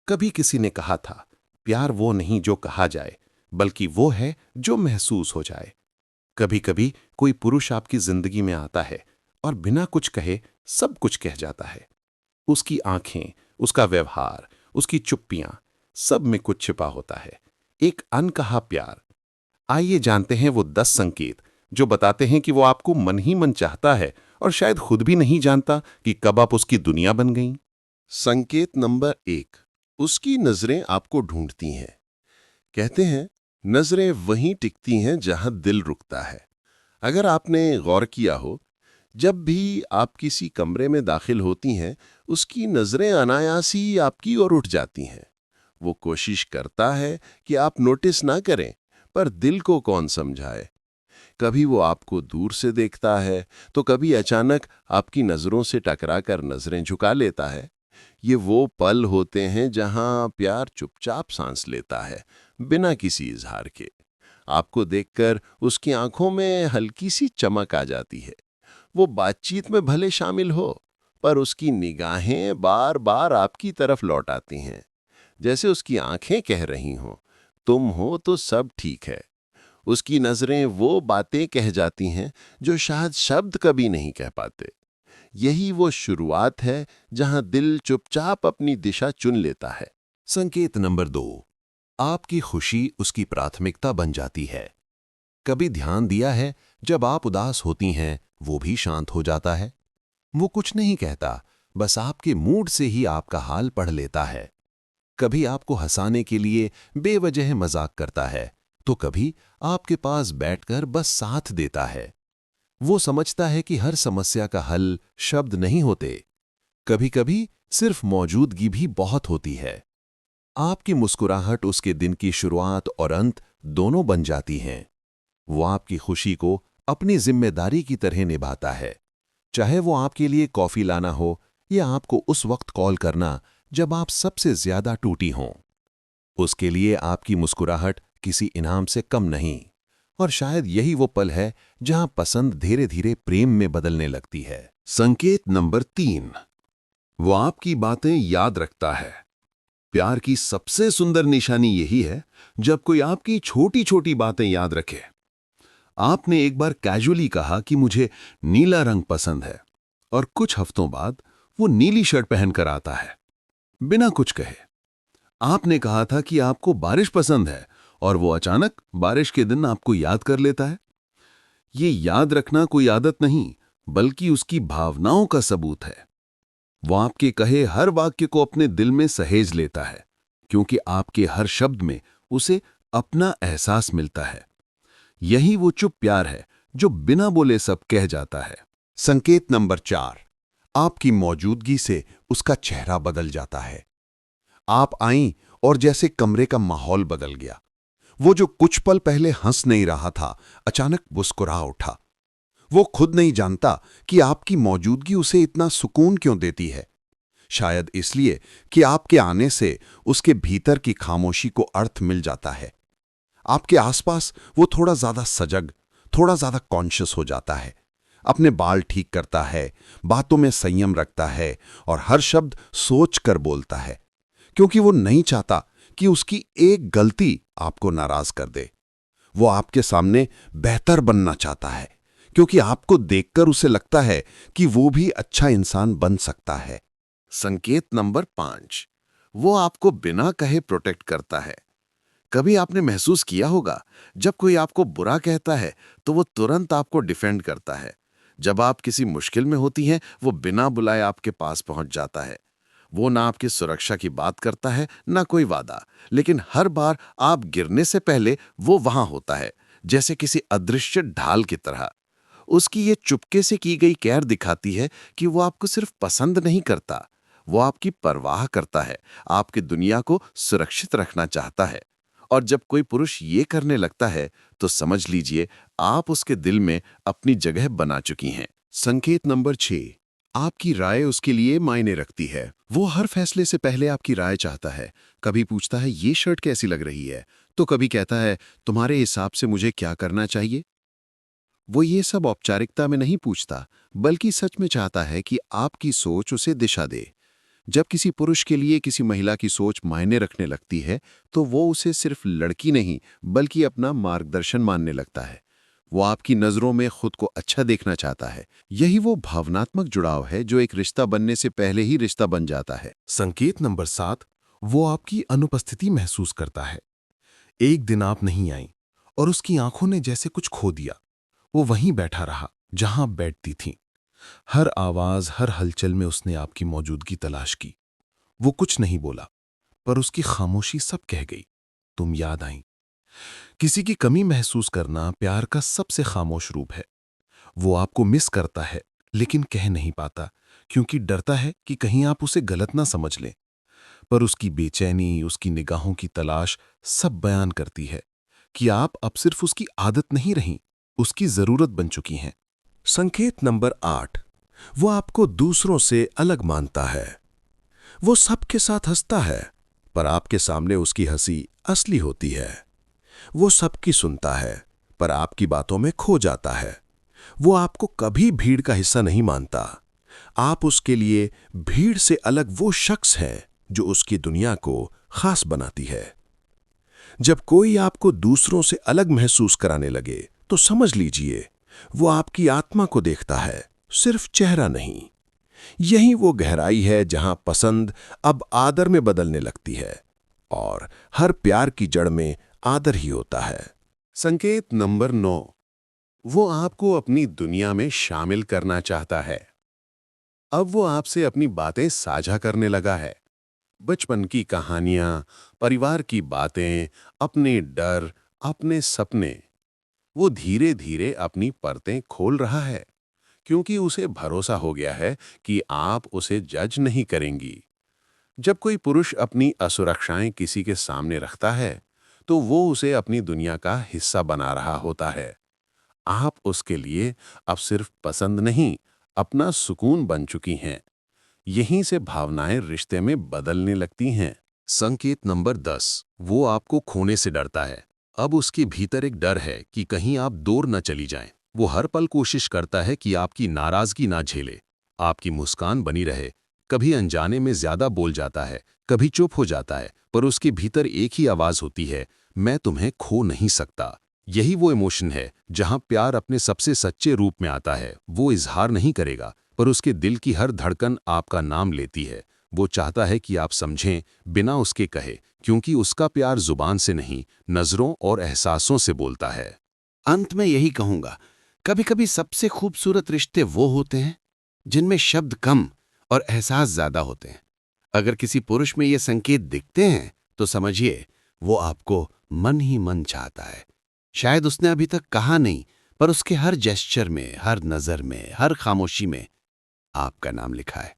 कभी किसी ने कहा था, प्यार वो नहीं जो कहा जाए, बल्कि वो है जो महसूस हो जाए। कभी कभी कोई पुरुष आपकी जिंदगी में आता है और बिना कुछ कहे सब कुछ कह जाता है। उसकी आंखें, उसका व्यवहार, उसकी चुप्पियां, सब में कुछ छिपा होता है। एक अनकहा प्यार। आइए जानते हैं वो 10 संकेत जो बताते हैं कि वो आपको मन ही मन चाहता है और शायद खुद भी नहीं जानता कि कब आप उसकी दुनिया बन गईं। संकेत नंबर 1, उसकी नजरें आपको ढूंढती हैं। कहते हैं, नजरें वहीं टिकती हैं जहां दिल रुकता है। अगर आपने गौर किया हो, जब भी आप किसी कमरे में दाखिल होती हैं, उसकी नजरें अनायास ही आपकी ओर उठ जाती हैं। वो कोशिश करता है कि आप नोटिस ना करें, पर दिल को कौन समझाए। कभी वो आपको दूर से देखता है, तो कभी अचानक आपकी नजरों से टकराकर नजरें झुका लेता है। ये वो पल होते हैं जहां प्यार चुपचाप सांस लेता है, बिना किसी इजहार के। आपको देखकर उसकी आंखों में हल्की सी चमक आ जाती है। वो बातचीत में भले शामिल हो, पर उसकी निगाहें बार बार आपकी तरफ लौट आती हैं, जैसे उसकी आंखें कह रही हों, तुम हो तो सब ठीक है। उसकी नजरें वो बातें कह जाती हैं जो शायद शब्द कभी नहीं कह पाते। यही वो शुरुआत है जहां दिल चुपचाप अपनी दिशा चुन लेता है। संकेत नंबर 2, आपकी खुशी उसकी प्राथमिकता बन जाती है। कभी ध्यान दिया है, जब आप उदास होती हैं, वो भी शांत हो जाता है। वो कुछ नहीं कहता, बस आपके मूड से ही आपका हाल पढ़ लेता है। कभी आपको हंसाने के लिए बेवजह मजाक करता है, तो कभी आपके पास बैठकर बस साथ देता है। वो समझता है कि हर समस्या का हल शब्द नहीं होते, कभी कभी सिर्फ मौजूदगी भी बहुत होती है। आपकी मुस्कुराहट उसके दिन की शुरुआत और अंत दोनों बन जाती हैं। वो आपकी खुशी को अपनी जिम्मेदारी की तरह निभाता है, चाहे वो आपके लिए कॉफी लाना हो या आपको उस वक्त कॉल करना जब आप सबसे ज्यादा टूटी हों। उसके लिए आपकी मुस्कुराहट किसी इनाम से कम नहीं, और शायद यही वो पल है जहां पसंद धीरे धीरे प्रेम में बदलने लगती है। संकेत नंबर 3, वो आपकी बातें याद रखता है। प्यार की सबसे सुंदर निशानी यही है जब कोई आपकी छोटी छोटी बातें याद रखे। आपने एक बार कैजुअली कहा कि मुझे नीला रंग पसंद है, और कुछ हफ्तों बाद वो नीली शर्ट पहनकर आता है, बिना कुछ कहे। आपने कहा था कि आपको बारिश पसंद है, और वो अचानक बारिश के दिन आपको याद कर लेता है। ये याद रखना कोई आदत नहीं, बल्कि उसकी भावनाओं का सबूत है। वो आपके कहे हर वाक्य को अपने दिल में सहेज लेता है, क्योंकि आपके हर शब्द में उसे अपना एहसास मिलता है। यही वो चुप प्यार है जो बिना बोले सब कह जाता है। संकेत नंबर 4, आपकी मौजूदगी से उसका चेहरा बदल जाता है। आप आईं और जैसे कमरे का माहौल बदल गया। वो जो कुछ पल पहले हंस नहीं रहा था, अचानक मुस्कुरा उठा। वो खुद नहीं जानता कि आपकी मौजूदगी उसे इतना सुकून क्यों देती है। शायद इसलिए कि आपके आने से उसके भीतर की खामोशी को अर्थ मिल जाता है। आपके आसपास वो थोड़ा ज्यादा सजग, थोड़ा ज्यादा कॉन्शियस हो जाता है। अपने बाल ठीक करता है, बातों में संयम रखता है और हर शब्द सोच कर बोलता है, क्योंकि वो नहीं चाहता कि उसकी एक गलती आपको नाराज कर दे। वो आपके सामने बेहतर बनना चाहता है, क्योंकि आपको देखकर उसे लगता है कि वो भी अच्छा इंसान बन सकता है। संकेत नंबर 5, वो आपको बिना कहे प्रोटेक्ट करता है। कभी आपने महसूस किया होगा, जब कोई आपको बुरा कहता है तो वो तुरंत आपको डिफेंड करता है। जब आप किसी मुश्किल में होती हैं, वो बिना बुलाए आपके पास पहुंच जाता है। वो ना आपकी सुरक्षा की बात करता है, ना कोई वादा, लेकिन हर बार आप गिरने से पहले वो वहां होता है, जैसे किसी अदृश्य ढाल की तरह। उसकी ये चुपके से की गई केयर दिखाती है कि वो आपको सिर्फ पसंद नहीं करता, वो आपकी परवाह करता है, आपकी दुनिया को सुरक्षित रखना चाहता है। और जब कोई पुरुष ये करने लगता है, तो समझ लीजिए आप उसके दिल में अपनी जगह बना चुकी हैं। संकेत नंबर 6, आपकी राय उसके लिए मायने रखती है। वो हर फैसले से पहले आपकी राय चाहता है। कभी पूछता है ये शर्ट कैसी लग रही है, तो कभी कहता है तुम्हारे हिसाब से मुझे क्या करना चाहिए। वो ये सब औपचारिकता में नहीं पूछता, बल्कि सच में चाहता है कि आपकी सोच उसे दिशा दे। जब किसी पुरुष के लिए किसी महिला की सोच मायने रखने लगती है तो वो उसे सिर्फ लड़की नहीं बल्कि अपना मार्गदर्शन मानने लगता है। वो आपकी नज़रों में खुद को अच्छा देखना चाहता है। यही वो भावनात्मक जुड़ाव है जो एक रिश्ता बनने से पहले ही रिश्ता बन जाता है। संकेत नंबर 7, वो आपकी अनुपस्थिति महसूस करता है। एक दिन आप नहीं आई और उसकी आंखों ने जैसे कुछ खो दिया। वो वहीं बैठा रहा जहां आप बैठती थीं। हर आवाज, हर हलचल में उसने आपकी मौजूदगी तलाश की। वो कुछ नहीं बोला, पर उसकी खामोशी सब कह गई। तुम याद आई। किसी की कमी महसूस करना प्यार का सबसे खामोश रूप है। वो आपको मिस करता है, लेकिन कह नहीं पाता, क्योंकि डरता है कि कहीं आप उसे गलत ना समझ लें। पर उसकी बेचैनी, उसकी निगाहों की तलाश सब बयान करती है कि आप अब सिर्फ उसकी आदत नहीं रहीं, उसकी जरूरत बन चुकी हैं। संकेत नंबर 8, वो आपको दूसरों से अलग मानता है। वो सबके साथ हंसता है, पर आपके सामने उसकी हंसी असली होती है। वो सबकी सुनता है, पर आपकी बातों में खो जाता है। वो आपको कभी भीड़ का हिस्सा नहीं मानता। आप उसके लिए भीड़ से अलग वो शख्स है जो उसकी दुनिया को खास बनाती है। जब कोई आपको दूसरों से अलग महसूस कराने लगे तो समझ लीजिए वो आपकी आत्मा को देखता है, सिर्फ चेहरा नहीं। यही वो गहराई है जहां पसंद अब आदर में बदलने लगती है, और हर प्यार की जड़ में आदर ही होता है। संकेत नंबर 9, वो आपको अपनी दुनिया में शामिल करना चाहता है। अब वो आपसे अपनी बातें साझा करने लगा है। बचपन की कहानियां, परिवार की बातें, अपने डर, अपने सपने। वो धीरे धीरे अपनी परतें खोल रहा है, क्योंकि उसे भरोसा हो गया है कि आप उसे जज नहीं करेंगी। जब कोई पुरुष अपनी असुरक्षाएं किसी के सामने रखता है तो वो उसे अपनी दुनिया का हिस्सा बना रहा होता है। आप उसके लिए अब सिर्फ पसंद नहीं, अपना सुकून बन चुकी हैं। यहीं से भावनाएं रिश्ते में बदलने लगती हैं। संकेत नंबर 10, वो आपको खोने से डरता है। अब उसके भीतर एक डर है कि कहीं आप दूर न चली जाएं। वो हर पल कोशिश करता है कि आपकी नाराजगी ना झेले, आपकी मुस्कान बनी रहे। कभी अनजाने में ज्यादा बोल जाता है, कभी चुप हो जाता है, पर उसके भीतर एक ही आवाज होती है, मैं तुम्हें खो नहीं सकता। यही वो इमोशन है जहां प्यार अपने सबसे सच्चे रूप में आता है। वो इजहार नहीं करेगा, पर उसके दिल की हर धड़कन आपका नाम लेती है। वो चाहता है कि आप समझें बिना उसके कहे, क्योंकि उसका प्यार जुबान से नहीं, नजरों और एहसासों से बोलता है। अंत में यही कहूंगा, कभी कभी सबसे खूबसूरत रिश्ते वो होते हैं जिनमें शब्द कम और एहसास ज्यादा होते हैं। अगर किसी पुरुष में ये संकेत दिखते हैं तो समझिए वो आपको मन ही मन चाहता है। शायद उसने अभी तक कहा नहीं, पर उसके हर जेस्चर में, हर नजर में, हर खामोशी में आपका नाम लिखा है।